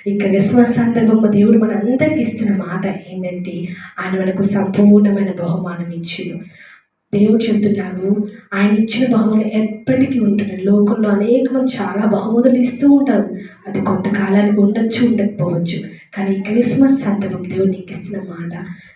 ఈ క్రిస్మస్ సందర్భంలో దేవుడు మనందరికీ ఇస్తున్న మాట ఏంటంటే, ఆయన మనకు సంపూర్ణమైన బహుమానం ఇచ్చిండు. దేవుడు చెప్తున్నారు, ఆయన ఇచ్చిన బహుమతులు ఎప్పటికీ ఉంటున్నాయి. లోకంలో అనేక మంది చాలా బహుమతులు ఇస్తూ ఉంటారు. అది కొంతకాలానికి ఉండొచ్చు, ఉండకపోవచ్చు. కానీ ఈ క్రిస్మస్ సందర్భం దేవుడు నీకు ఇస్తున్న మాట,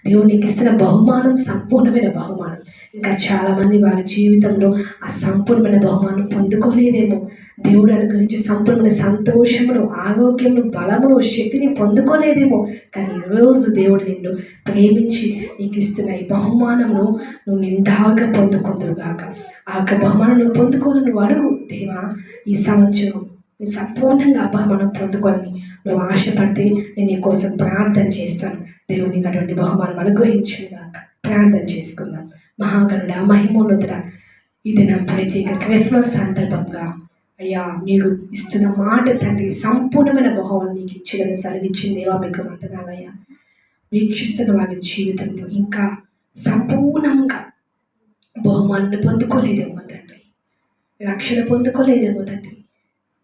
దేవుడు నీకు ఇస్తున్న బహుమానం సంపూర్ణమైన బహుమానం. ఇంకా చాలామంది వారి జీవితంలో ఆ సంపూర్ణమైన బహుమానం పొందుకోలేదేమో. దేవుడు అనుగ్రహించే సంపూర్ణమైన సంతోషమును, ఆరోగ్యమును, బలమును, శక్తిని పొందుకోలేదేమో. కానీ ఈరోజు దేవుడు నిన్ను ప్రేమించి నీకు ఇస్తున్న ఈ బహుమానమును నువ్వు నిండాగా పొందుకుందువుగాక. ఆ యొక్క బహుమానం నువ్వు పొందుకొని నువ్వు అడుగు, దేవా ఈ సంవత్సరం నీ సంపూర్ణంగా బహుమానం పొందుకొని నువ్వు ఆశపడితే నేను నీ కోసం ప్రార్థన చేస్తాను. దేవుడు నీకు అటువంటి బహుమానం అనుగ్రహించుగాక. ప్రార్థన చేసుకుందాం. మహాగణుడ, మహిమోన్నతుడ, ఇది నా ప్రత్యేక క్రిస్మస్ సందర్భంగా అయ్యా మీరు ఇస్తున్న మాట తండ్రి, సంపూర్ణమైన బహుమానం నీకు ఇచ్చేదని సెలవిచ్చింది దేవా, మీకు వందనాలయ్యా. వీక్షిస్తున్న వారి జీవితంలో ఇంకా సంపూర్ణంగా బహుమానాన్ని పొందుకోలేదేమో తండ్రి, రక్షణ పొందుకోలేదేమో తండ్రి,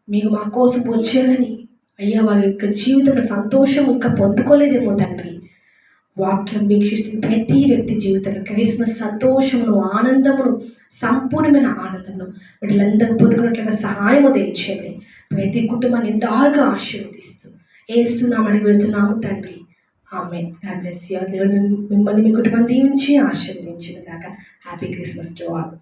మీరు మా కోసం వచ్చారని అయ్యా వారి యొక్క జీవితంలో సంతోషం ఇంకా పొందుకోలేదేమో తండ్రి. వాక్యం వీక్షిస్తున్న ప్రతి వ్యక్తి జీవితంలో క్రిస్మస్ సంతోషమును, ఆనందమును, సంపూర్ణమైన ఆనందమును వీళ్ళందరూ పొందుకున్నట్లుగా సహాయము తెచ్చేయండి. ప్రతి కుటుంబాన్ని నిండాగా ఆశీర్వదిస్తూ ఏస్తున్నామని వెళ్తున్నాము తండ్రి. ఆమేన్. God bless you. దేవుడు మిమ్మల్ని మీ కుటుంబాన్ని దీవించి ఆశీర్వదించును గాక. Happy Christmas to all.